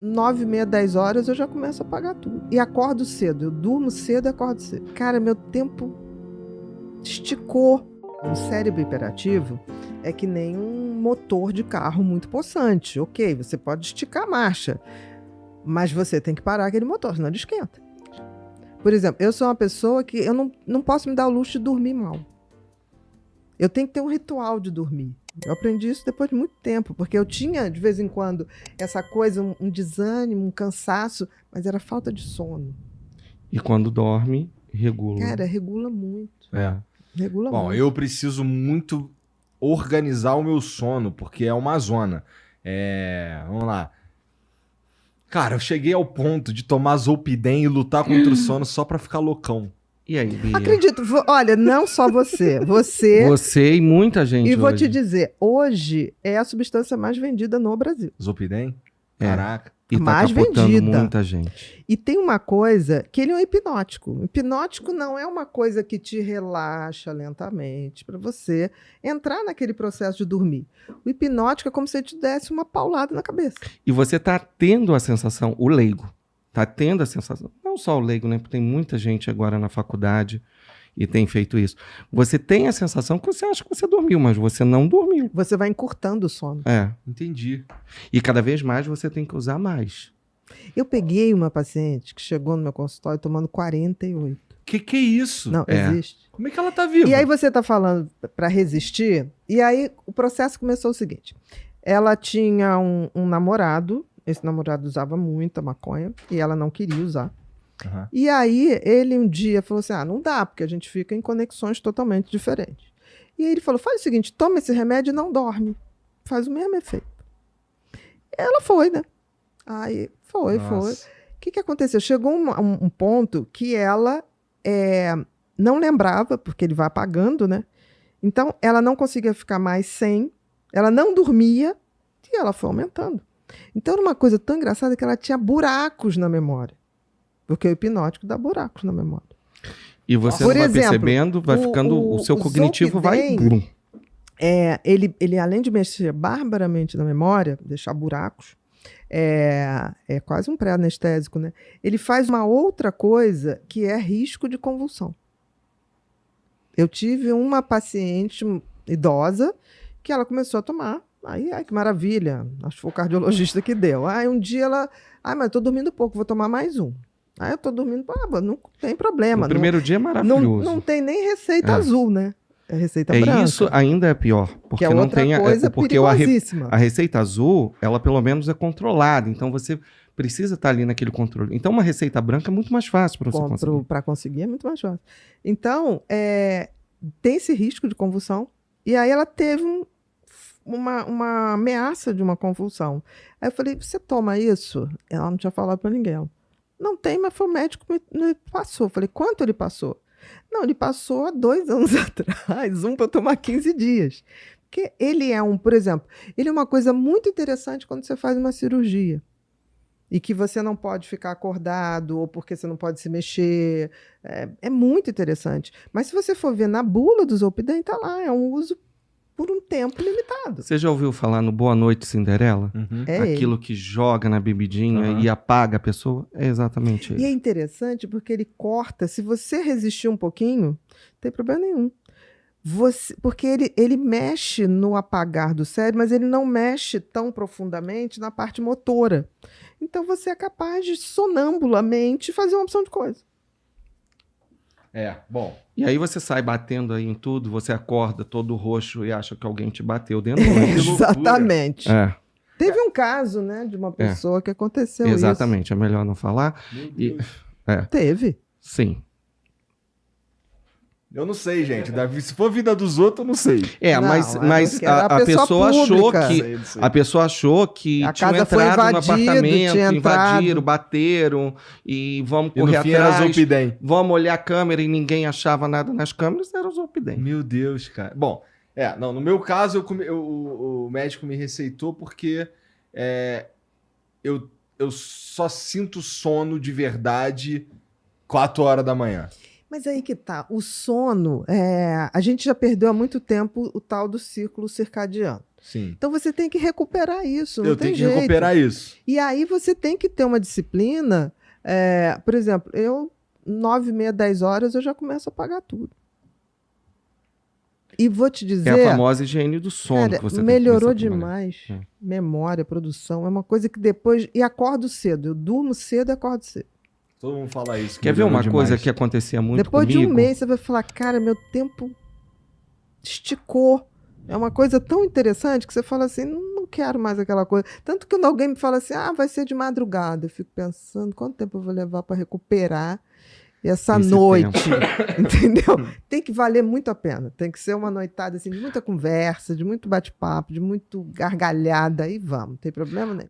9h30, 10 horas, eu já começo a apagar tudo. E acordo cedo. Eu durmo cedo e acordo cedo. Cara, meu tempo esticou. Um cérebro hiperativo é que nem um motor de carro muito possante. Ok, você pode esticar a marcha, mas você tem que parar aquele motor, senão ele esquenta. Por exemplo, eu sou uma pessoa que eu não posso me dar o luxo de dormir mal. Eu tenho que ter um ritual de dormir. Eu aprendi isso depois de muito tempo, porque eu tinha, de vez em quando, essa coisa, um desânimo, um cansaço, mas era falta de sono. E quando dorme, regula. Cara, regula muito. É. Regula Bom, muito. eu preciso muito organizar o meu sono, porque é uma zona. Vamos lá. Cara, eu cheguei ao ponto de tomar Zolpidem e lutar contra o sono só pra ficar loucão. E aí, Bia? Acredito. Olha, não só você. Você e muita gente E vou hoje. te dizer, hoje é a substância mais vendida no Brasil. Zolpidem? É. Caraca. E tá mais capotando vendida. muita gente. E tem uma coisa, que ele é um hipnótico. O hipnótico não é uma coisa que te relaxa lentamente para você entrar naquele processo de dormir. O hipnótico é como se ele te desse uma paulada na cabeça. E você tá tendo a sensação, o leigo, tá tendo a sensação, não só o leigo, né? Porque tem muita gente agora na faculdade e tem feito isso. Você tem a sensação que você acha que você dormiu, mas você não dormiu. Você vai encurtando o sono. É. Entendi. E cada vez mais você tem que usar mais. Eu peguei uma paciente que chegou no meu consultório tomando 48. Que é isso? Não, É. existe. Como é que ela tá viva? E aí você tá falando para resistir, e aí o processo começou o seguinte. Ela tinha um namorado, esse namorado usava muita maconha, e ela não queria usar. Aham. E aí ele um dia falou assim, não dá, porque a gente fica em conexões totalmente diferentes. E aí ele falou, faz o seguinte, toma esse remédio e não dorme. Faz o mesmo efeito. Ela foi, né? Aí foi. Nossa. O que aconteceu? Chegou um ponto que ela não lembrava, porque ele vai apagando, né? Então, ela não conseguia ficar mais sem, ela não dormia e ela foi aumentando. Então, era uma coisa tão engraçada que ela tinha buracos na memória. Porque o hipnótico dá buracos na memória. E você Por não vai exemplo, percebendo, vai ficando, o seu cognitivo vai... Zolpidem, ele, além de mexer barbaramente na memória, deixar buracos, é quase um pré-anestésico, né? Ele faz uma outra coisa que é risco de convulsão. Eu tive uma paciente idosa que ela começou a tomar. Aí, ai, que maravilha. Acho que foi o cardiologista que deu. Aí um dia ela... mas eu tô dormindo pouco, vou tomar mais um. Aí eu tô dormindo... não tem problema. O primeiro dia é maravilhoso. Não tem nem receita azul, né? É receita branca. Isso ainda é pior. Porque que é não outra tem coisa porque perigosíssima. a receita azul, ela pelo menos é controlada. Então você precisa estar ali naquele controle. Então uma receita branca é muito mais fácil para você conseguir. Para conseguir é muito mais fácil. Então, tem esse risco de convulsão. E aí ela teve uma ameaça de uma convulsão. Aí eu falei, você toma isso? Ela não tinha falado para ninguém. Ela, não tem, mas foi o médico que me passou. Eu falei, quanto ele passou? Não, ele passou há 2 anos atrás, para tomar 15 dias. Porque ele por exemplo, ele é uma coisa muito interessante quando você faz uma cirurgia. E que você não pode ficar acordado, ou porque você não pode se mexer. É muito interessante. Mas se você for ver na bula do Zolpidem, tá lá, é um uso por um tempo limitado. Você já ouviu falar no Boa Noite Cinderela? Uhum. Aquilo que joga na bebidinha e apaga a pessoa? É exatamente isso. E é interessante porque ele corta, se você resistir um pouquinho, não tem problema nenhum. Porque ele mexe no apagar do cérebro, mas ele não mexe tão profundamente na parte motora. Então você é capaz de sonambulamente fazer uma opção de coisa. Bom. E aí você sai batendo aí em tudo, você acorda todo roxo e acha que alguém te bateu dentro do ônibus. Exatamente. Teve É, um caso, né, de uma pessoa que aconteceu exatamente. É melhor não falar. Meu Deus. Teve. Sim. Eu não sei, gente. Se for vida dos outros, eu não sei. Não, mas era a pessoa achou pública. que Não sei. a pessoa achou que A tinham casa foi entrado no invadido, apartamento, tinha invadiram, entrado. bateram e vamos E no correr fim era atrás. Zolpidem. Vamos olhar a câmera e ninguém achava nada nas câmeras, era o Zolpidem. Meu Deus, cara. Bom, no meu caso, o médico me receitou porque eu só sinto sono de verdade 4 horas da manhã. Mas aí que tá, o sono, a gente já perdeu há muito tempo o tal do ciclo circadiano. Sim. Então você tem que recuperar isso, não Eu tem tenho que jeito. recuperar isso. E aí você tem que ter uma disciplina. Por exemplo, eu, 9h30, 10 horas, eu já começo a apagar tudo. E vou te dizer... É a famosa higiene do sono cara, que você melhorou tem que começar a trabalhar. demais. Memória, produção, é uma coisa que depois... E acordo cedo. Eu durmo cedo e acordo cedo. Todo mundo fala isso. Quer ver melhorou uma coisa demais. que acontecia muito Depois comigo? de um mês, você vai falar, cara, meu tempo esticou. É uma coisa tão interessante que você fala assim, não quero mais aquela coisa. Tanto que quando alguém me fala assim, vai ser de madrugada, eu fico pensando, quanto tempo eu vou levar para recuperar essa Esse noite, entendeu? Tem que valer muito a pena. Tem que ser uma noitada assim, de muita conversa, de muito bate-papo, de muito gargalhada, e vamos, não tem problema nenhum.